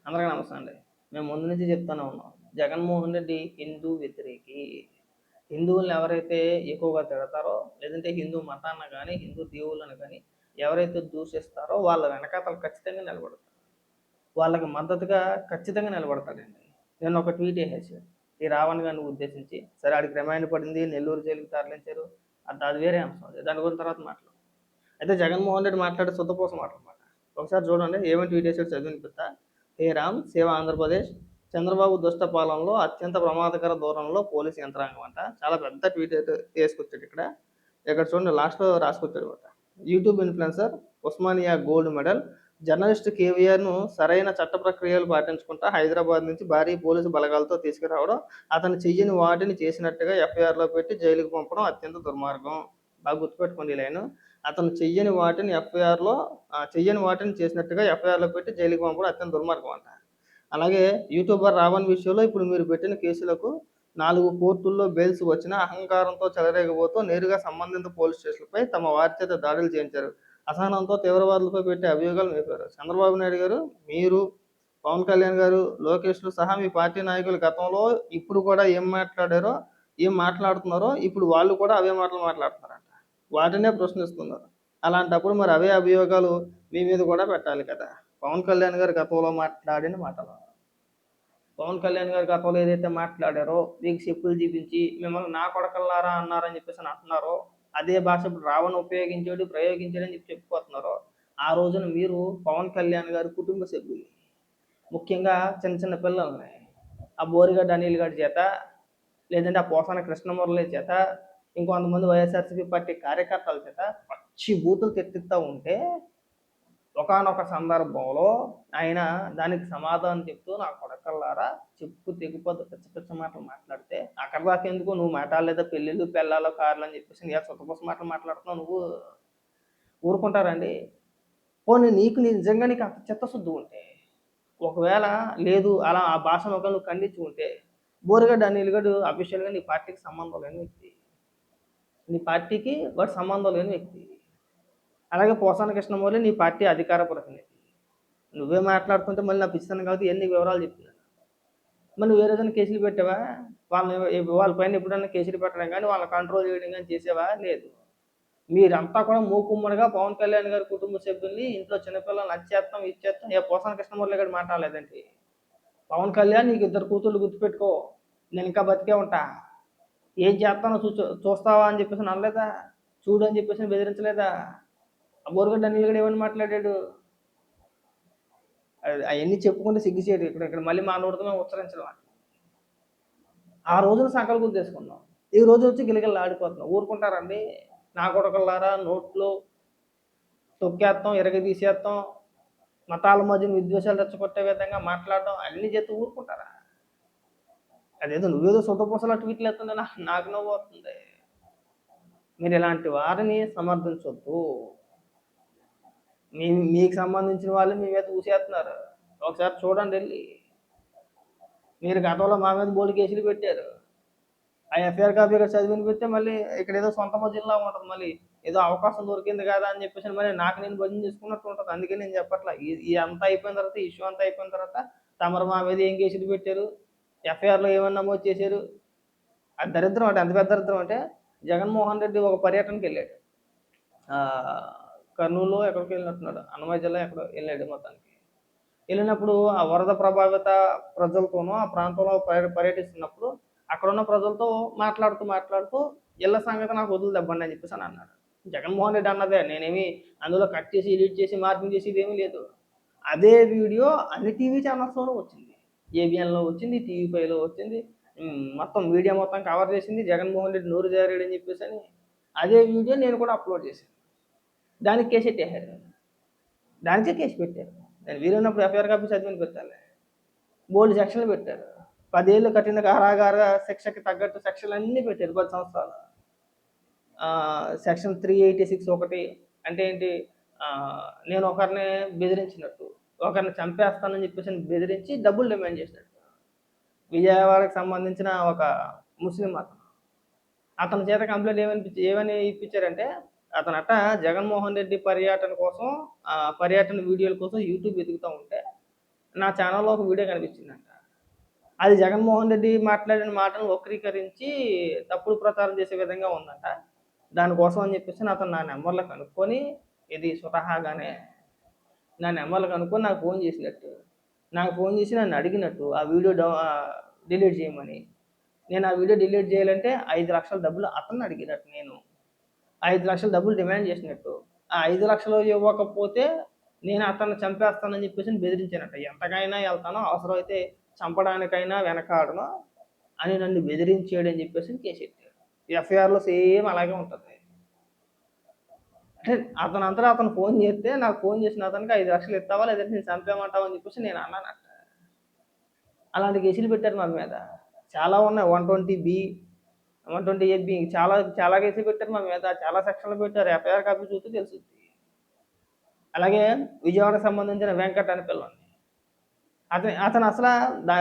అందరికీ నమస్తే అండి. మేము ముందు నుంచి చెప్తూనే ఉన్నాం. జగన్మోహన్ రెడ్డి హిందూ వ్యతిరేకి. హిందువుల్ని ఎవరైతే ఎక్కువగా తిడతారో, లేదంటే హిందూ మతాన్ని గానీ, హిందూ దేవుళ్ళని గానీ ఎవరైతే దూషిస్తారో వాళ్ళ వెనకాతల ఖచ్చితంగా నిలబడతారు. వాళ్ళకి మద్దతుగా ఖచ్చితంగా నిలబడతాడండి. నిన్న ఒక ట్వీట్ ఏసేసాడు. ఈ రావణ్ గారిని ఉద్దేశించి. సరే ఆడికి రిమాండ్ పడింది. నెల్లూరు జైలుకి తరలించారు. అది వేరే అంశం. దాని గురించి తర్వాత మాట్లాడదాం. అయితే జగన్మోహన్ రెడ్డి మాట్లాడే శుద్ధపూస మాటలన్నమాట. ఒకసారి చూడండి ఏమని ట్వీట్ చేశాడో చదివి వినిపిస్తా. హే రామ్, సేవ ఆంధ్రప్రదేశ్. చంద్రబాబు దుష్ట పాలనలో అత్యంత ప్రమాదకర దూరంలో పోలీసు యంత్రాంగం అంట. చాలా పెద్ద ట్వీట్ అయితే వేసుకొచ్చాడు ఇక్కడ. ఇక్కడ చూడండి లాస్ట్లో రాసుకొచ్చాడు అనమాట. YouTube influencer Osmania gold medal journalist కేవీఆర్ను సరైన చట్ట ప్రక్రియలు పాటించుకుంటా హైదరాబాద్ నుంచి భారీ పోలీసు బలగాలతో తీసుకురావడం, అతను చెయ్యని వాటిని చేసినట్టుగా ఎఫ్ఐఆర్లో పెట్టి జైలుకు పంపడం అత్యంత దుర్మార్గం. బాగా గుర్తుపెట్టుకోండి ఈ లైను. అతను చెయ్యని వాటిని చేసినట్టుగా ఎఫ్ఐఆర్లో పెట్టి జైలుకి పంపడం అత్యంత దుర్మార్గం అంట. అలాగే యూట్యూబర్ రావణ్ విషయంలో ఇప్పుడు మీరు పెట్టిన కేసులకు 4 కోర్టుల్లో బెయిల్స్ వచ్చినా అహంకారంతో చెలరేగిపోతూ నేరుగా సంబంధిత పోలీస్ స్టేషన్లపై తమ వారి చేత దాడులు చేయించారు. అసహనంతో తీవ్రవాదులపై పెట్టే అభియోగాలు మేపారు. చంద్రబాబు నాయుడు గారు, మీరు, పవన్ కళ్యాణ్ గారు, లోకేష్లు సహా మీ పార్టీ నాయకులు గతంలో ఇప్పుడు కూడా ఏం మాట్లాడుతున్నారో ఇప్పుడు వాళ్ళు కూడా అవే మాటలు మాట్లాడుతున్నారంట. వాటినే ప్రశ్నిస్తున్నారు. అలాంటప్పుడు మరి అవే అభియోగాలు మీ మీద కూడా పెట్టాలి కదా. పవన్ కళ్యాణ్ గారు గతంలో మాట్లాడిన మాటలు. పవన్ కళ్యాణ్ గారు గతంలో ఏదైతే మాట్లాడారో మీకు చెప్పులు చూపించి మిమ్మల్ని నా కొడకల్లారా అన్నారని చెప్పేసి అంటున్నారో, అదే భాష ఇప్పుడు రావణ్ ప్రయోగించాడని చెప్పి చెప్పుకోతున్నారో, ఆ రోజున మీరు పవన్ కళ్యాణ్ గారి కుటుంబ సభ్యులు, ముఖ్యంగా చిన్న చిన్న పిల్లల్ని ఆ బోరిగడ్డ అనిల్ గారి చేత, లేదంటే ఆ పోసాన కృష్ణమురళి చేత, ఇంకొంతమంది వైఎస్ఆర్సీపీ పార్టీ కార్యకర్తల చేత పచ్చి బూతులు తెప్పిస్తూ ఉంటే ఒకానొక సందర్భంలో ఆయన దానికి సమాధానం చెప్తూ నా కొడకల్లారా చెప్పు తెగిపోద్దు పిచ్చ పిచ్చ మాటలు మాట్లాడితే అక్కడ దాకా ఎందుకు నువ్వు మాట్లాడలేదా పెళ్ళిళ్ళు పెళ్ళాలో కార్లు అని చెప్పేసి సొంతకోస మాటలు మాట్లాడుతున్నావు నువ్వు ఊరుకుంటారండి. పోనీ నిజంగా నీకు అంత చిత్తశుద్ధి ఉంటే, ఒకవేళ లేదు అలా ఆ భాషను ఒక నువ్వు ఖండించి ఉంటే, బోరిగడ్డ అనిల్ గడు అఫీషియల్గా నీ పార్టీకి సంబంధం లేని వ్యక్తి, నీ పార్టీకి వాడు సంబంధం లేని వ్యక్తి. అలాగే పోసాన కృష్ణమౌళి నీ పార్టీ అధికార ప్రతినిధి. నువ్వే మాట్లాడుతుంటే మళ్ళీ నా పిచ్చితనం కాబట్టి ఎన్ని వివరాలు చెప్తున్నాను. మరి నువ్వు వేరే కేసులు పెట్టావా? వాళ్ళ పైన ఎప్పుడన్నా కేసులు పెట్టడం కానీ వాళ్ళని కంట్రోల్ చేయడం కానీ చేసావా? లేదు. మీరంతా కూడా మూకుమ్మడిగా పవన్ కళ్యాణ్ గారి కుటుంబ సభ్యుల్ని ఇంట్లో చిన్నపిల్లల్ని ఇచ్చేస్తాం ఏ పోసాన కృష్ణమౌళి గారు మాట్లాడలేదండి. పవన్ కళ్యాణ్ నీకు 2 కూతుళ్ళు గుర్తుపెట్టుకో, నేను ఇంకా బతికే ఉంటా, ఏం చేస్తానో చూస్తావా అని చెప్పేసి అనలేదా? చూడు అని చెప్పేసి బెదిరించలేదా? ఆ బోరుగడ్డ అనిల్ కూడా ఏమని మాట్లాడాడు? అవన్నీ చెప్పుకుంటే సిగ్గుచేయడు. ఇక్కడ మళ్ళీ మా నోటితో మేము ఉచ్చరించడం. ఆ రోజున సంకలు గుర్తేసుకున్నాం, ఈ రోజు వచ్చి గిలగిల్లా ఆడిపోతున్నాం. ఊరుకుంటారండి? నా కొడకల్లారా నోట్లో తొక్కేస్తాం, తీసేస్తాం, మతాల మధ్యన విద్వేషాలు రెచ్చగొట్టే విధంగా మాట్లాడడం అన్ని చేస్తూ ఊరుకుంటారా? అదేదో నువ్వేదో సొంతపూసలా ట్వీట్లు వేస్తుంటే నాకు నవ్వు వస్తుంది. మీరు ఇలాంటి వారిని సమర్థించొద్దు. మీకు సంబంధించిన వాళ్ళు మీ మీద ఊసేస్తున్నారు. ఒకసారి చూడండి వెళ్ళి. మీరు గతంలో మా మీద బోర్డు కేసులు పెట్టారు. ఆ ఎఫ్ఐఆర్ కాపీ ఇక్కడ చదివిని పెడితే మళ్ళీ ఇక్కడ ఏదో సొంత జిల్లా ఉంటుంది. మళ్ళీ ఏదో అవకాశం దొరికింది కదా అని చెప్పేసి మళ్ళీ నాకు నేను భజన చేసుకున్నట్టు ఉంటుంది. అందుకే నేను చెప్పట్లా. ఈ అంతా అయిపోయిన తర్వాత, ఇష్యూ అంతా అయిపోయిన తర్వాత తమరు మా మీద ఏం కేసులు పెట్టారు, ఎఫ్ఐఆర్లో ఏమన్నా నమోదు చేశారు? అది దరిద్రం అంటే ఎంత పెద్ద దరిద్రం అంటే, జగన్మోహన్ రెడ్డి ఒక పర్యటనకి వెళ్ళాడు. కర్నూలులో ఎక్కడికి వెళ్ళినట్టున్నాడు, అన్నమయ్య జిల్లా ఎక్కడో వెళ్ళాడు. మొత్తానికి వెళ్ళినప్పుడు ఆ వరద ప్రభావిత ప్రజలతోనూ ఆ ప్రాంతంలో పర్యటిస్తున్నప్పుడు అక్కడున్న ప్రజలతో మాట్లాడుతూ ఇళ్ళ సంగతి నాకు వదులు దెబ్బండి అని చెప్పేసి అని అన్నాడు. జగన్మోహన్ రెడ్డి అన్నదే, నేనేమి అందులో కట్ చేసి ఎడిట్ చేసి మార్పింగ్ చేసి ఇదేమీ లేదు. అదే వీడియో అన్ని టీవీ ఛానల్స్లోనూ వచ్చింది. ఏబిఎన్లో వచ్చింది, టీవీ5లో వచ్చింది, మొత్తం మీడియా మొత్తం కవర్ చేసింది. జగన్మోహన్ రెడ్డి నోరు జారాడు అని చెప్పేసి అని అదే వీడియో నేను కూడా అప్లోడ్ చేశాను. దానికి కేసు పెట్టేశారు. దానికే కేసు పెట్టారు. నేను వీలున్నప్పుడు ఎఫ్ఐఆర్ కాపీ చదివిని పెట్టాలి. బోల్డ్ సెక్షన్లు పెట్టారు. 10 ఏళ్ళు కఠిన కారాగార శిక్షకి తగ్గట్టు సెక్షన్లు అన్నీ పెట్టారు. 10 సంవత్సరాలు. సెక్షన్ 386 ఒకటి అంటే ఏంటి, నేను ఒకరిని బెదిరించినట్టు, ఒకరిని చంపేస్తానని చెప్పేసి బెదిరించి డబ్బులు డిమాండ్ చేసినట్టు. విజయవాడకి సంబంధించిన ఒక ముస్లిం అతని చేత కంప్లైంట్ ఏమని ఇప్పించారంటే, అతనట జగన్మోహన్ రెడ్డి పర్యటన వీడియోల కోసం యూట్యూబ్ వెతుకుతూ ఉంటే నా ఛానల్‌లో ఒక వీడియో కనిపించిందంట. అది జగన్మోహన్ రెడ్డి మాట్లాడిన మాటలను వక్రీకరించి తప్పుడు ప్రచారం చేసే విధంగా ఉందంట. దానికోసం అని చెప్పేసి అతను నా నంబర్‌లో కనుక్కొని ఇది స్వతహాగానే నా నంబర్‌లో కనుక్కొని నాకు ఫోన్ చేసినట్టు. నాకు ఫోన్ చేసి నన్ను అడిగినట్టు ఆ వీడియో డిలీట్ చేయమని. నేను ఆ వీడియో డిలీట్ చేయాలంటే 5,00,000 డబ్బులు అతన్ని అడిగినట్టు నేను. 5,00,000 డబ్బులు డిమాండ్ చేసినట్టు. ఆ 5,00,000 ఇవ్వకపోతే నేను అతన్ని చంపేస్తానని చెప్పేసి బెదిరించానట. ఎంతకైనా ఎళ్తాను, అవసరమైతే చంపడానికైనా వెనకాడను అని నన్ను బెదిరించాడని చెప్పేసి కేసెట్టారు. ఎఫ్ఐఆర్‌లో సేమ్ అలాగే ఉంటది. అంటే అతనంతట అతను ఫోన్ చేస్తే నాకు ఫోన్ చేసిన అతనికి 5,00,000 ఇస్తావా? లేదంటే నేను చంపేయమంటావా అని చెప్పేసి నేను అన్నానట. అలాంటి కేసులు పెట్టారు మన మీద. చాలా ఉన్నాయి. 120బి, 128బి చాలా చాలా కేసులు పెట్టారు మన మీద. చాలా సెక్షన్‌లు పెట్టారు. ఎఫ్ఐఆర్ కాపీ చూస్తే తెలుసుద్ది. అలాగే విజయవాడకు సంబంధించిన వెంకట్ అనే పిల్లోడిని. అతను అసల దా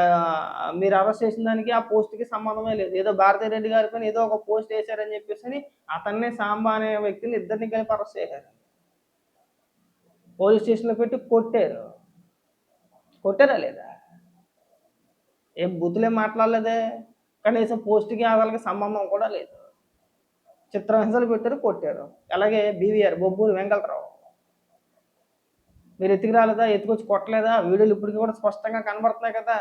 మీరు అరెస్ట్ చేసిన దానికి ఆ పోస్ట్‌కి సంబంధమే లేదు. ఏదో భారతిరెడ్డి గారి పైన ఏదో ఒక పోస్ట్ ఏసారని చెప్పేసని అతన్ని, సాంబా అనే వ్యక్తిని ఇద్దరిని కలిపి అరెస్ట్ చేశారు. పోలీస్ స్టేషన్‌లో పెట్టి కొట్టారు. కొట్టారా లేదా? ఏం బూతులేం మాట్లాడలేదే. కనీసం పోస్ట్‌కి వాళ్ళకి సంబంధం కూడా లేదు. చిత్రహింసలు పెట్టారు, కొట్టారు. అలాగే బీవీఆర్ బొబ్బూరి వెంకటరావు. మీరు ఎత్తుకు రాలేదా? ఎత్తుకొచ్చి కొట్టలేదా? వీడియోలు ఇప్పటికి కూడా స్పష్టంగా కనబడుతున్నాయి కదా!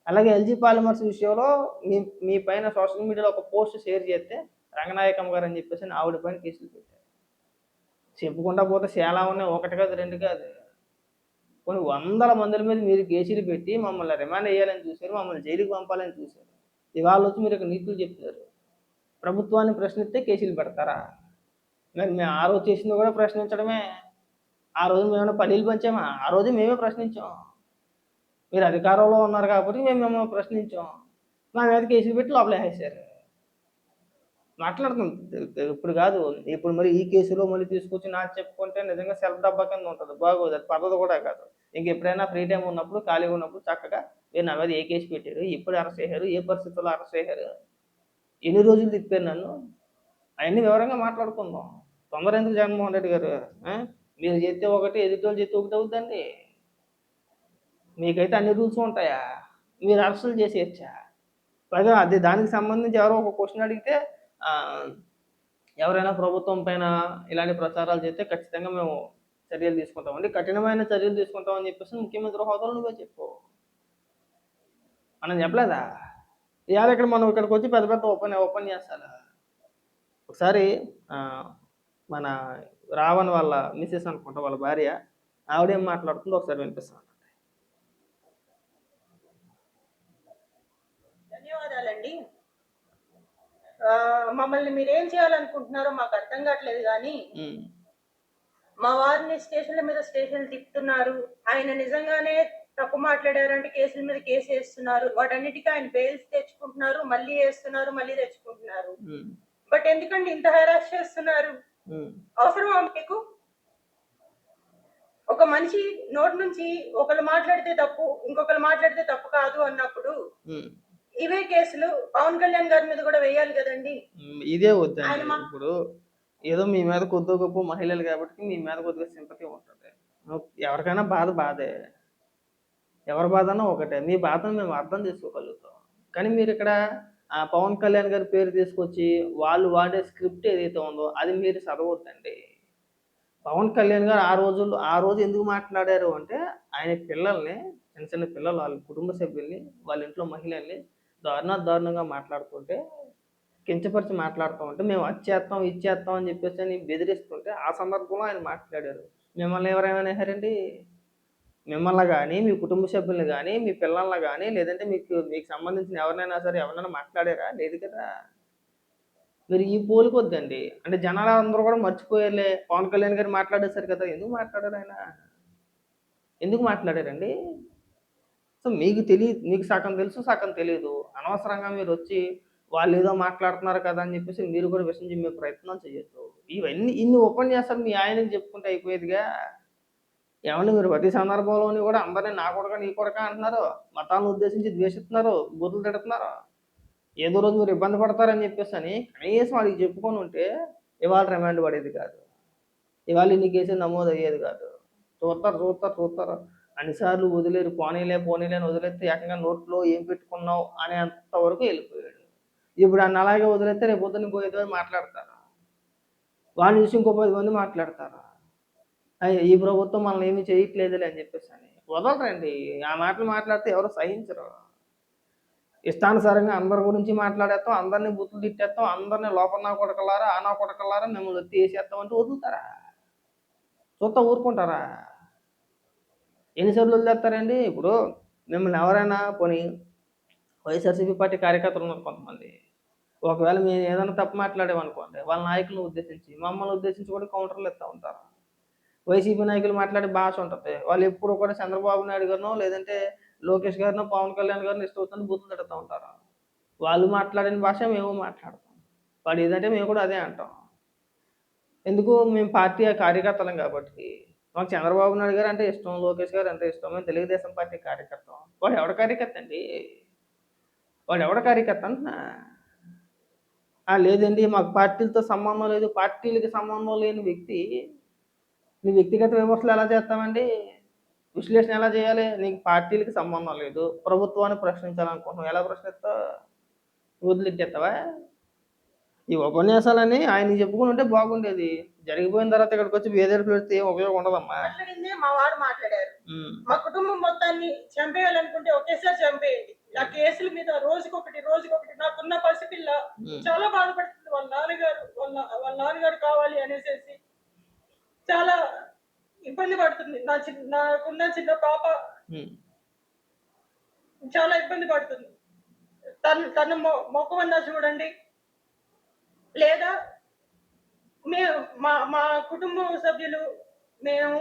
అలాగే ఎల్జీ పాలిమర్స్ విషయంలో మీ మీ పైన సోషల్ మీడియాలో ఒక పోస్ట్ షేర్ చేస్తే రంగనాయకమ్మ గారు అని చెప్పేసి ఆవిడ పైన కేసులు పెట్టారు. చెప్పుకుంటా పోతే చాలా ఉన్నాయి. ఒకటి కాదు, రెండు కాదు. కొన్ని వందల మందిల మీద మీరు కేసులు పెట్టి మమ్మల్ని రిమాండ్ చేయాలని చూశారు. మమ్మల్ని జైలుకి పంపాలని చూశారు. ఇవాళ వచ్చి మీరు ఇక్కడ నీతులు చెప్తున్నారు. ప్రభుత్వాన్ని ప్రశ్నిస్తే కేసులు పెడతారా? మరి మేము ఆ రోజు చేసింది కూడా ప్రశ్నించడమే. ఆ రోజు మేమేమైనా పల్లీలు పంచామా? ఆ రోజు మేమే ప్రశ్నించాం. మీరు అధికారంలో ఉన్నారు కాబట్టి మేము మిమ్మల్ని ప్రశ్నించాం. మా మీద కేసులు పెట్టి లోపలేసేశారు. మాట్లాడుతుంది ఇప్పుడు కాదు. ఇప్పుడు మరి ఈ కేసులో మళ్ళీ తీసుకొచ్చి నాకు చెప్పుకుంటే నిజంగా సెల్ఫ్ డబ్బా కింద ఉంటుంది. బాగోదు. అది పద్ధతి కూడా కాదు. ఇంకెప్పుడైనా ఫ్రీ టైమ్ ఉన్నప్పుడు, ఖాళీగా ఉన్నప్పుడు చక్కగా మీరు నా మీద ఏ కేసు పెట్టారు? ఎప్పుడు అరెస్ట్ చేశారు? ఏ పరిస్థితుల్లో అరెస్ట్ చేశారు? ఎన్ని రోజులు తిప్పారు నన్ను? అవన్నీ వివరంగా మాట్లాడుకుందాం. తొందర ఎందుకు జగన్మోహన్ రెడ్డి గారు? మీరు చేస్తే ఒకటి, ఎదుటోళ్ళు చేస్తే ఒకటి అవుద్దండి. మీకైతే అన్ని రూల్స్ ఉంటాయా? మీరు అరెస్టులు చేసేయచ్చా? పైగా అది దానికి సంబంధించి ఎవరో ఒక క్వశ్చన్ అడిగితే ఎవరైనా ప్రభుత్వం పైన ఇలాంటి ప్రచారాలు చేస్తే ఖచ్చితంగా మేము చర్యలు తీసుకుంటామండి. కఠినమైన చర్యలు తీసుకుంటామని చెప్పేసి ముఖ్యమంత్రి హోదాలో నువ్వే చెప్పు. మనం చెప్పలేదా? ఇవాళ ఇక్కడ మనం ఇక్కడికి వచ్చి పెద్ద పెద్ద ఉపన్యాసాలు. ఒకసారి మన రావణ్ వాళ్ళ మిసెస్ అనుకుంటా, వాళ్ళ భార్య, ఆవిడేం మాట్లాడుతుందో ఒకసారి వినిపిస్తాను. ధన్యవాదాలండి. మమ్మల్ని మీరేం చేయాలనుకుంటున్నారో మాకు అర్థం కావట్లేదు కానీ మా వారిని స్టేషన్ల మీద స్టేషన్లు తిప్పుతున్నారు. ఆయన నిజంగానే తప్పు మాట్లాడారంటే కేసుల మీద కేసు వేస్తున్నారు. వాటన్నిటికీ ఆయన బెయిల్స్ తెచ్చుకుంటున్నారు, మళ్ళీ వేస్తున్నారు, మళ్ళీ తెచ్చుకుంటున్నారు. బట్ ఎందుకండి ఇంత హెరాస్ చేస్తున్నారు? అవసరమా మీకు? ఒక మనిషి నోటి నుంచి ఒకళ్ళు మాట్లాడితే తప్పు, ఇంకొకరు మాట్లాడితే తప్పు కాదు అన్నప్పుడు ఇవే కేసులు పవన్ కళ్యాణ్ గారి మీద కూడా వేయాలి కదండి. ఇదే వద్దండి. ఇప్పుడు ఏదో మీ మీద కొద్దిగా గొప్ప మహిళలు కాబట్టి మీ మీద కొద్దిగా సింపతి ఉంటుంది. ఎవరికైనా బాధే. ఎవరి బాధన్నా ఒకటే. మీ బాధను మేము అర్థం చేసుకోగలుగుతాం. కానీ మీరు ఇక్కడ పవన్ కళ్యాణ్ గారి పేరు తీసుకొచ్చి వాళ్ళు వాడే స్క్రిప్ట్ ఏదైతే ఉందో అది మీరు చదవద్దండి. పవన్ కళ్యాణ్ గారు ఆ రోజు ఎందుకు మాట్లాడారు అంటే ఆయన పిల్లల్ని, చిన్న చిన్న పిల్లలు, వాళ్ళ కుటుంబ సభ్యుల్ని, వాళ్ళ ఇంట్లో మహిళల్ని దారుణంగా మాట్లాడుతుంటే, కించపరిచి మాట్లాడుతూ ఉంటే మేము అది చేస్తాం, ఇది చేస్తాం అని చెప్పేసి అని బెదిరిస్తుంటే ఆ సందర్భంలో ఆయన మాట్లాడారు. మిమ్మల్ని ఎవరైనా అనేసారండి? మిమ్మల్ని కానీ, మీ కుటుంబ సభ్యుల్ని కానీ, మీ పిల్లల్ని కానీ, లేదంటే మీకు సంబంధించిన ఎవరినైనా సరే ఎవరైనా మాట్లాడారా? లేదు కదా. మీరు ఈ పోలికొద్దండి. అంటే జనాలందరూ కూడా మర్చిపోయారులే, పవన్ కళ్యాణ్ గారు మాట్లాడేశారు కదా. ఎందుకు మాట్లాడారు ఆయన? ఎందుకు మాట్లాడారండి? సో మీకు సగం తెలుసు, సగం తెలీదు. అనవసరంగా మీరొచ్చి వాళ్ళేదో మాట్లాడుతున్నారు కదా అని చెప్పేసి మీరు కూడా విషం చిమ్మే ప్రయత్నం చేయొద్దు. ఇన్ని ఉపన్యాసాలు మీ ఆయనకి చెప్పుకుంటే అయిపోయేదిగా. ఏమండి మీరు ప్రతి సందర్భంలోని కూడా అందరిని నా కొడక, నీ కొడక అంటున్నారు. మతాలను ఉద్దేశించి ద్వేషిస్తున్నారు, బూతులు తిడుతున్నారు. ఏదో రోజు మీరు ఇబ్బంది పడతారని చెప్పేసని కనీసం వాడికి చెప్పుకొని ఉంటే ఇవాళ రిమాండ్ పడేది కాదు. ఇవాళ ఇన్ని కేసులు నమోదు అయ్యేది కాదు. చూస్తారు. అన్నిసార్లు వదిలేరు, పోనీలే పోనీలే అని వదిలేస్తే ఏకంగా నోట్లో ఏం పెట్టుకున్నావు అనేంత వరకు వెళ్ళిపోయాడు. ఇప్పుడు ఆయన అలాగే వదిలేస్తే రేపు పొద్దున్న ఇంకో 5 మంది మాట్లాడతారు, వాడిని చూసి ఇంకో 10 మంది మాట్లాడతారు, ఈ ప్రభుత్వం మనల్ని ఏమీ చేయట్లేదులే అని చెప్పేసి అని వదలరండి. ఆ మాటలు మాట్లాడితే ఎవరు సహించరు. ఇష్టానుసారంగా అందరి గురించి మాట్లాడేస్తాం, అందరినీ బూతులు తిట్టేస్తాం, అందరినీ లోపల నా కొడకలారా ఆ నా కొడకలారా మిమ్మల్ని వచ్చి వేసేస్తాం అంటే వదులుతారా? చూస్తా ఊరుకుంటారా? ఎన్నిసార్లు వదిలేస్తారండి? ఇప్పుడు మిమ్మల్ని ఎవరైనా పోనీ వైఎస్ఆర్సీపీ పార్టీ కార్యకర్తలు ఉన్నారు కొంతమంది, ఒకవేళ మేము ఏదైనా తప్పు మాట్లాడామనుకోండి, వాళ్ళ నాయకులను ఉద్దేశించి మమ్మల్ని ఉద్దేశించి కూడా కౌంటర్లు ఇస్తూ ఉంటారు. వైసీపీ నాయకులు మాట్లాడే భాష ఉంటుంది, వాళ్ళు ఎప్పుడు కూడా చంద్రబాబు నాయుడు గారినో లేదంటే లోకేష్ గారినో పవన్ కళ్యాణ్ గారిని ఇష్టం వచ్చినట్టు బూతులు తిడుతూ ఉంటారు. వాళ్ళు మాట్లాడిన భాష మేము మాట్లాడతాం, వాడు ఏదంటే మేము కూడా అదే అంటాం. ఎందుకు? మేము పార్టీ కార్యకర్తలం కాబట్టి. మాకు చంద్రబాబు నాయుడు గారు అంటే ఇష్టం, లోకేష్ గారు అంటే ఇష్టం, మేము తెలుగుదేశం పార్టీ కార్యకర్తం. వాడు ఎవడ కార్యకర్త అండి? వాడు ఎవడ కార్యకర్త అంటున్నా? లేదండి మాకు పార్టీలతో సంబంధం లేదు, పార్టీలకి సంబంధం లేని వ్యక్తి నీ వ్యక్తిగత విమర్శలు ఎలా చేస్తామండి? విశ్లేషణ ఎలా చేయాలి? నీకు పార్టీలకి సంబంధం లేదు, ప్రభుత్వాన్ని ప్రశ్నించాలనుకుంటున్నావు, ఎలా ప్రశ్నిస్తావు? వదిలిట్టేస్తావా? ఈ ఉపన్యాసాలని ఆయన చెప్పుకుని ఉంటే బాగుండేది. జరిగిపోయిన తర్వాత ఇక్కడికి వచ్చి వేదేరు పెడితే ఏం ఉపయోగం ఉండదమ్మా. మాట్లాడిందే మా వారు మాట్లాడారు. మా కుటుంబం మొత్తాన్ని చంపేయాలనుకుంటే ఒకేసారి చంపేయండి. ఆ కేసుల మీద రోజుకొకటి నాకున్న పసిపిల్ల చాలా బాధపడుతుంది. వాళ్ళ నాన్నగారు కావాలి అనేసి చాలా ఇబ్బంది పడుతుంది. నాకున్న చిన్న పాప చాలా ఇబ్బంది పడుతుంది. తన మొక్కవన్నా చూడండి, లేదా మేము మా కుటుంబ సభ్యులు మేము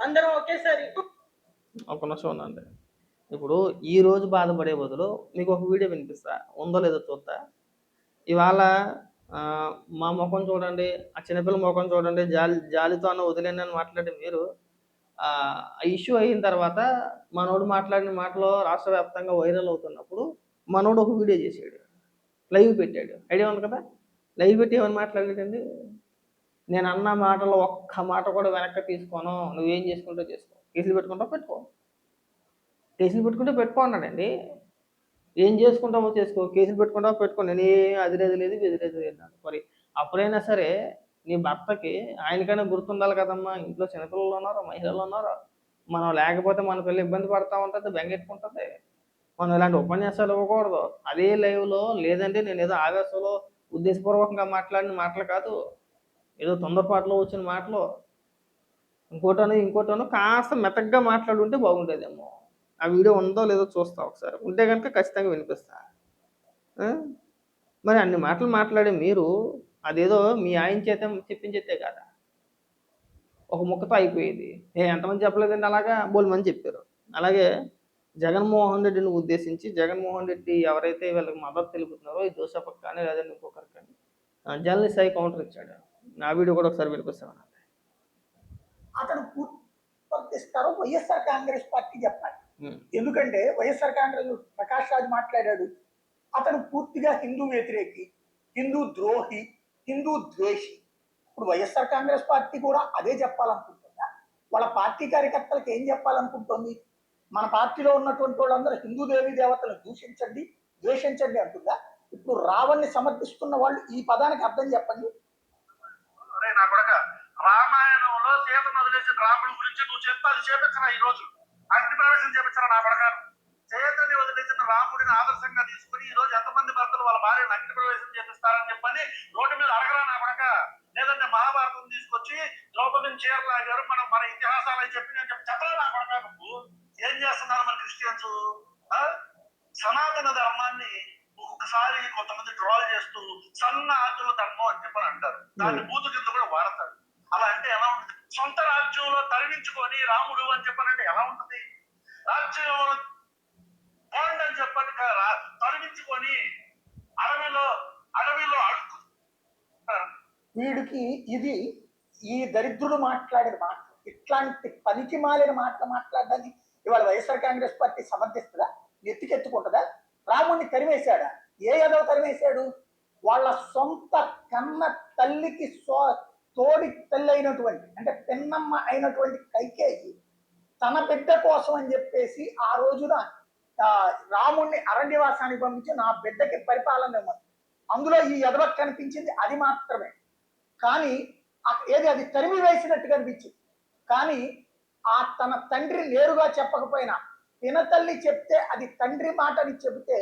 అందరం ఒకేసారి. ఒక నిమిషం ఉందండి. ఇప్పుడు ఈ రోజు బాధపడే బదులు మీకు ఒక వీడియో వినిపిస్తా, ఉందో లేదో చూస్తా. ఇవాళ మా ముఖం చూడండి, ఆ చిన్నపిల్ల ముఖం చూడండి, జాలితో అన్న వదిలేనని మాట్లాడి మీరు ఆ ఇష్యూ అయిన తర్వాత మనోడు మాట్లాడిన మాటలో రాష్ట్ర వ్యాప్తంగా వైరల్ అవుతున్నప్పుడు మనోడు ఒక వీడియో చేసాడు, లైవ్ పెట్టాడు. ఐడియా ఉంది కదా? లైవ్ పెట్టి ఏమని మాట్లాడాడండి? నేను అన్న మాటలో ఒక్క మాట కూడా వెనక్కి తీసుకోను, నువ్వేం చేసుకుంటూ చేసుకో, కేసులు పెట్టుకుంటావు పెట్టుకో, కేసులు పెట్టుకుంటే పెట్టుకో అన్నాడండి. ఏం చేసుకుంటావో చేసుకో, కేసులు పెట్టుకుంటావో పెట్టుకో, నేను అదిరేది లేదు బెదిరేది లేదు. మరి అప్పుడైనా సరే నీ భర్తకి ఆయనకైనా గుర్తుండాలి కదమ్మా, ఇంట్లో చిన్నపిల్లలు ఉన్నారు, మహిళలు ఉన్నారు, మనం లేకపోతే మన పిల్ల ఇబ్బంది పడతా ఉంటుంది, బెంగెట్టుకుంటుంది. మనం ఇలాంటి ఉపన్యాసాలు ఇవ్వకూడదు. అదే లైవ్లో లేదంటే నేను ఏదో ఆవేశంలో ఉద్దేశపూర్వకంగా మాట్లాడిన మాటలు కాదు, ఏదో తొందరపాటులో వచ్చిన మాటలు, ఇంకోటనో కాస్త మెత్తగా మాట్లాడుంటే బాగుండేదేమో. ఆ వీడియో ఉందో లేదో చూస్తా ఒకసారి, ఉంటే కనుక ఖచ్చితంగా వినిపిస్తా. మరి అన్ని మాటలు మాట్లాడే మీరు అదేదో మీ ఆయన చేత చెప్పించేస్తే కదా ఒక ముక్కతో అయిపోయేది. ఎంతమంది చెప్పలేదండి అలాగా? బోల్మంది చెప్పారు. అలాగే జగన్మోహన్ రెడ్డిని ఉద్దేశించి, జగన్మోహన్ రెడ్డి ఎవరైతే వీళ్ళకి మద్దతు తెలుపుతున్నారో ఈ జోసఫ్కి కానీ లేదంటే ఇంకొకరికి కానీ జర్నలిస్ట్ సాయి కౌంటర్ ఇచ్చాడు. ఆ వీడియో కూడా ఒకసారి వినిపిస్తాను. అతను పూర్తిస్తారో వైఎస్ఆర్ కాంగ్రెస్ పార్టీ చెప్పాలి. ఎందుకంటే వైఎస్ఆర్ కాంగ్రెస్ ప్రకాష్ రాజ్ మాట్లాడాడు, అతను పూర్తిగా హిందూ వ్యతిరేకి, హిందూ ద్రోహి, హిందూ ద్వేషి. ఇప్పుడు వైఎస్ఆర్ కాంగ్రెస్ పార్టీ కూడా అదే చెప్పాలనుకుంటుందా? వాళ్ళ పార్టీ కార్యకర్తలకు ఏం చెప్పాలనుకుంటుంది? మన పార్టీలో ఉన్నటువంటి వాళ్ళందరూ హిందూ దేవీ దేవతలను దూషించండి, ద్వేషించండి అంటుందా? ఇప్పుడు రావణ్ణి సమర్థిస్తున్న వాళ్ళు ఈ పదానికి అర్థం చెప్పండి. రామాయణంలో సీతను వదిలేసిన రాముడి గురించి నువ్వు చెప్తే అది చేపించరా? ఈ రోజు అగ్ని ప్రవేశం చేపించరా నా ప్రకారం? సీతని వదిలేసిన రాముడిని ఆదర్శంగా తీసుకుని ఈ రోజు ఎంతమంది భర్తలు వాళ్ళ భార్యను అగ్ని ప్రవేశం చేపిస్తారని చెప్పని రోడ్డు మీద అడగరా నా ప్రక? లేదంటే మహాభారతం తీసుకొచ్చి ద్రౌపదిని చీరలాగారు, మన ఇతిహాసాలు చెప్పి నేను చెప్పరా నా ప్రక? నువ్వు ఏం చేస్తున్నారు మన క్రిస్టియన్స్? సనాతన ధర్మాన్ని ఒక్కొక్కసారి కొంతమంది ట్రోల్ చేస్తూ సన్న ఆకుల ధర్మం అని చెప్పని అంటారు, దాన్ని బూతు కింద కూడా వాడతారు. అలా అంటే ఎలా ఉంటుంది? సొంత రాజ్యంలో తరిమించుకొని రాముడు అని చెప్పనంటే ఎలా ఉంటుంది? రాజ్యంలో పోండి అని చెప్పని తరిమించుకొని అడవిలో అడుగు. వీడికి ఇది ఈ దరిద్రుడు మాట్లాడిన మాట, ఇట్లాంటి పనికి మాలిన మాటలు మాట్లాడడానికి ఇవాళ వైఎస్ఆర్ కాంగ్రెస్ పార్టీ సమర్థిస్తుందా? ఎత్తుకెత్తుకుంటుందా? రాముడిని తరిమేశాడా? ఏ ఏదో తరిమేశాడు? వాళ్ళ సొంత కన్న తల్లికి తోడి తల్లి అయినటువంటి, అంటే పెన్నమ్మ అయినటువంటి కైకేయి తన బిడ్డ కోసం అని చెప్పేసి ఆ రోజున రాముణ్ణి అరణ్యవాసానికి పంపించి నా బిడ్డకి పరిపాలన ఇవ్వమని. అందులో ఈ ఎదవకు కనిపించింది అది మాత్రమే. కానీ ఏది అది తరిమి వేసినట్టుగా అనిపించింది. కానీ ఆ తన తండ్రి నేరుగా చెప్పకపోయినా పినతల్లి చెప్తే అది తండ్రి మాట అని చెబితే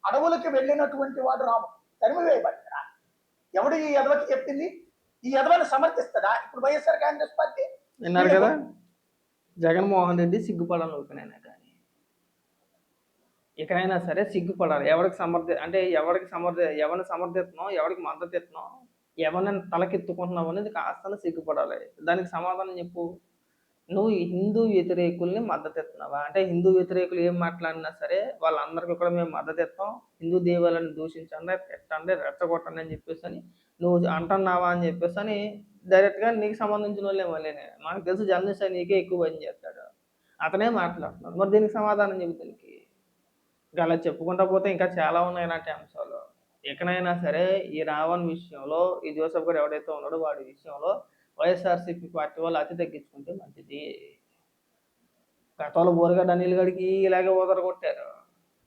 అడవులకు వెళ్ళినటువంటి వాడు రాము తరిమి వేయబడ్డా. ఎవడు ఈ ఎదవకి చెప్పింది? ఈ ఎదవని సమర్థిస్తాడా ఇప్పుడు వైఎస్ఆర్ కాంగ్రెస్ పార్టీ? విన్నారు కదా, జగన్మోహన్ రెడ్డి సిగ్గుపడాలి ఊపినైనా కానీ ఇకనైనా సరే సిగ్గుపడాలి. ఎవరిని సమర్థిస్తున్నాం, ఎవరికి మద్దతు ఇస్తున్నాం, ఎవరిని తలకెత్తుకుంటున్నావు అనేది కాస్త సిగ్గుపడాలి. దానికి సమాధానం చెప్పు. నువ్వు హిందూ వ్యతిరేకుల్ని మద్దతు ఇస్తున్నావా అంటే హిందూ వ్యతిరేకులు ఏం మాట్లాడినా సరే వాళ్ళందరికీ కూడా మేము మద్దతు ఇస్తాం, హిందూ దేవాలను దూషించండి, తిట్టండి, రెచ్చగొట్టండి అని చెప్పేసి అని నువ్వు అంటున్నావా అని చెప్పేసి అని డైరెక్ట్గా నీకు సంబంధించిన వాళ్ళే మళ్ళీ మనకు తెలుసు జర్నలిస్ట్ నీకే ఎక్కువ పని చేస్తాడు, అతనే మాట్లాడుతున్నాడు. మరి దీనికి సమాధానం చెబుతానికి ఇంకా అలా చెప్పుకుంటా పోతే ఇంకా చాలా ఉన్నాయి ఇలాంటి అంశాలు. ఎక్కడైనా సరే ఈ రావణ్ విషయంలో ఈ జోసెఫ్ గారు ఎవడైతే ఉన్నాడో వాడి విషయంలో వైఎస్ఆర్సీపీ పార్టీ వాళ్ళు అతి తగ్గించుకుంటే మంచిది. గతంలో బోరగడ్డ అనిల్ గడికి ఇలాగే ఓదర కొట్టారు,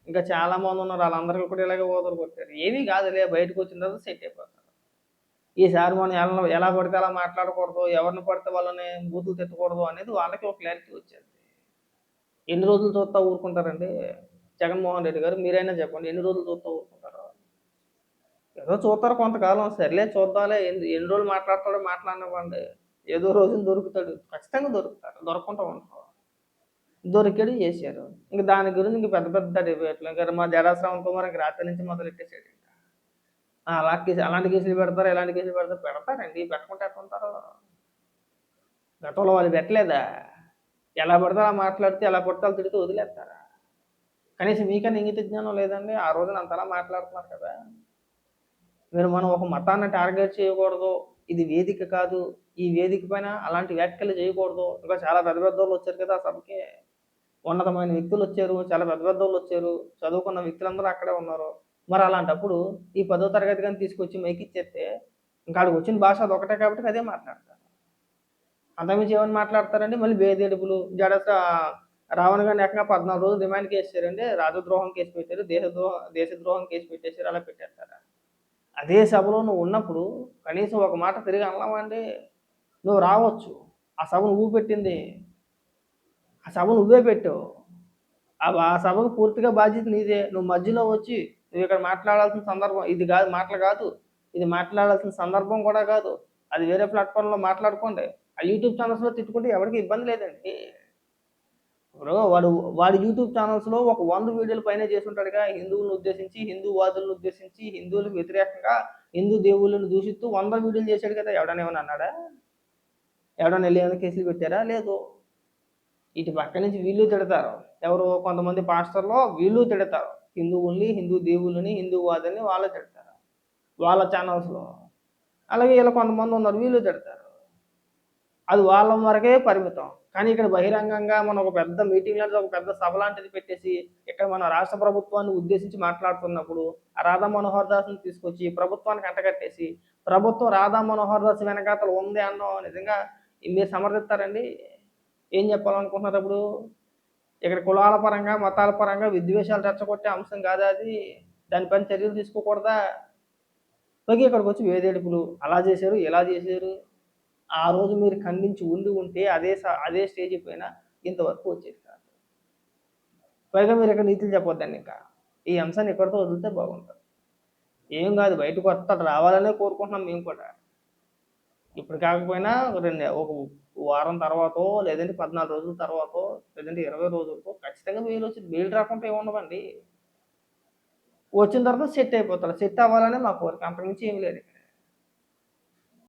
ఇంకా చాలా మంది ఉన్నారు వాళ్ళందరికీ కూడా ఇలాగే ఓదర కొట్టారు. ఏమీ కాదులే, బయటకు వచ్చిన తర్వాత సెట్ అయిపోతారు. ఈసారి మనం ఎలా పడితే అలా మాట్లాడకూడదు, ఎవరిని పడితే వాళ్ళని బూతులు తిట్టకూడదు అనేది వాళ్ళకి ఒక క్లారిటీ వచ్చేది. ఎన్ని రోజులు చూస్తా ఊరుకుంటారండి జగన్మోహన్ రెడ్డి గారు? మీరైనా చెప్పండి, ఎన్ని రోజులు చూస్తా ఊరుకుంటారు? ఏదో చూస్తారు కొంతకాలం, సర్లే చూద్దాంలే, ఎన్ని రోజులు మాట్లాడతాడో మాట్లాడినవ్వండి, ఏదో రోజున దొరుకుతాడు, ఖచ్చితంగా దొరుకుతారు, దొరకకుండా ఉంటారు. దొరికాడు చేశారు, ఇంక దాని గురించి ఇంక పెద్ద పెద్ద డిబేట్లు. ఇంకా మా జడా శ్రవణ్ కుమార్ ఇంక రాత్రి నుంచి మొదలెట్టేసాడు. ఇంకా అలాంటి కేసులు పెడతారు, ఇలాంటి కేసులు పెడతారండి, పెట్టకుండా ఎట్టుంటారు? గతంలో వాళ్ళు పెట్టలేదా? ఎలా పడితే అలా మాట్లాడితే, ఎలా పడితే తిడితే వదిలేస్తారా? కనీసం మీకన్నా ఇంగిత జ్ఞానం లేదండి? ఆ రోజున అంతలా మాట్లాడుతున్నారు కదా. మనం ఒక మతాన్ని టార్గెట్ చేయకూడదు, ఇది వేదిక కాదు, ఈ వేదిక పైన అలాంటి వ్యాఖ్యలు చేయకూడదు. ఇంకా చాలా పెద్ద పెద్ద వాళ్ళు వచ్చారు కదా సభకి, ఉన్నతమైన వ్యక్తులు వచ్చారు, చాలా పెద్ద పెద్ద వాళ్ళు వచ్చారు, చదువుకున్న వ్యక్తులందరూ అక్కడే ఉన్నారు. మరి అలాంటప్పుడు ఈ 10వ తరగతి కానీ తీసుకొచ్చి మైకి ఇచ్చేస్తే ఇంకా ఆడికి వచ్చిన భాష అది ఒకటే కాబట్టి అదే మాట్లాడతారు. అంతకుమించి ఏమని మాట్లాడతారండి? మళ్ళీ బేదేడుపులు. రావణ్ గారిని ఏకంగా 14 రోజులు రిమాండ్ కేసు చేశారండి, రాజద్రోహం కేసు పెట్టారు, దేశద్రోహం కేసు పెట్టేశారు, అలా పెట్టేస్తారా? అదే సభలో నువ్వు ఉన్నప్పుడు కనీసం ఒక మాట తిరిగి అనలామండి? నువ్వు రావచ్చు, ఆ సభ నువ్వు పెట్టింది, ఆ సభ నువ్వే పెట్టావు, ఆ సభకు పూర్తిగా బాధ్యత నీదే. నువ్వు మధ్యలో వచ్చి నువ్వు ఇక్కడ మాట్లాడాల్సిన సందర్భం ఇది కాదు, మాటలు కాదు, ఇది మాట్లాడాల్సిన సందర్భం కూడా కాదు, అది వేరే ప్లాట్ఫామ్లో మాట్లాడుకోండి. ఆ యూట్యూబ్ ఛానల్స్లో తిట్టుకుంటే ఎవరికి ఇబ్బంది లేదండి. ఇప్పుడు వాడు యూట్యూబ్ ఛానల్స్లో ఒక 100 వీడియోలు పైన చేసుంటాడుగా, హిందువులను ఉద్దేశించి, హిందూవాదులను ఉద్దేశించి, హిందువులకు వ్యతిరేకంగా, హిందూ దేవుళ్ళను దూషిస్తూ 100 వీడియోలు చేశాడు కదా. ఎవడన్నా ఏమన్నా అన్నాడా? ఎవడన్నా వెళ్ళి ఏమైనా కేసులు పెట్టారా? లేదు. ఇటు పక్క నుంచి వీళ్ళు తిడతారు, ఎవరు కొంతమంది పాస్టర్లో వీళ్ళు తిడతారు, హిందువుల్ని, హిందూ దేవుళ్ళని, హిందూవాదుల్ని వాళ్ళు తిడతారు వాళ్ళ ఛానల్స్లో. అలాగే ఇలా కొంతమంది ఉన్నారు, వీళ్ళు తిడతారు. అది వాళ్ళ వరకే పరిమితం. కానీ ఇక్కడ బహిరంగంగా మనం ఒక పెద్ద మీటింగ్ లాంటిది, ఒక పెద్ద సభ లాంటిది పెట్టేసి ఇక్కడ మన రాష్ట్ర ప్రభుత్వాన్ని ఉద్దేశించి మాట్లాడుతున్నప్పుడు ఆ రాధా మనోహర్ దాస్ని తీసుకొచ్చి ప్రభుత్వానికి అంటగట్టేసి ప్రభుత్వం రాధా మనోహర్ దాస్ వెనకాతలు ఉంది అన్నో నిజంగా మీరు సమర్థిస్తారండి? ఏం చెప్పాలనుకుంటున్నారు? అప్పుడు ఇక్కడ కులాల పరంగా, మతాల పరంగా విద్వేషాలు రెచ్చగొట్టే అంశం కాదా అది? దానిపైన చర్యలు తీసుకోకూడదా? పైగా ఇక్కడికి వచ్చి వేదేడుపులు, అలా చేశారు, ఇలా చేశారు. ఆ రోజు మీరు ఖండించి ఉంటే అదే స్టేజ్ పైన ఇంతవరకు వచ్చేది కాదు. పైగా మీరు ఇక్కడ నీతులు చెప్పొద్దండి. ఇంకా ఈ అంశాన్ని ఎక్కడితో వదిలితే బాగుంటుంది. ఏం కాదు, బయటకు వస్తాడు, రావాలనే కోరుకుంటున్నాం మేము కూడా. ఇప్పుడు కాకపోయినా ఒక వారం తర్వాతో, లేదంటే 14 రోజుల తర్వాతో, లేదంటే 20 రోజులతో ఖచ్చితంగా బెయిల్ వచ్చింది. బెయిల్ రాకుండా ఏముండవండి. వచ్చిన తర్వాత సెట్ అయిపోతాడు. సెట్ అవ్వాలనే మా కోరిక, అంతకుమించి ఏం లేదు.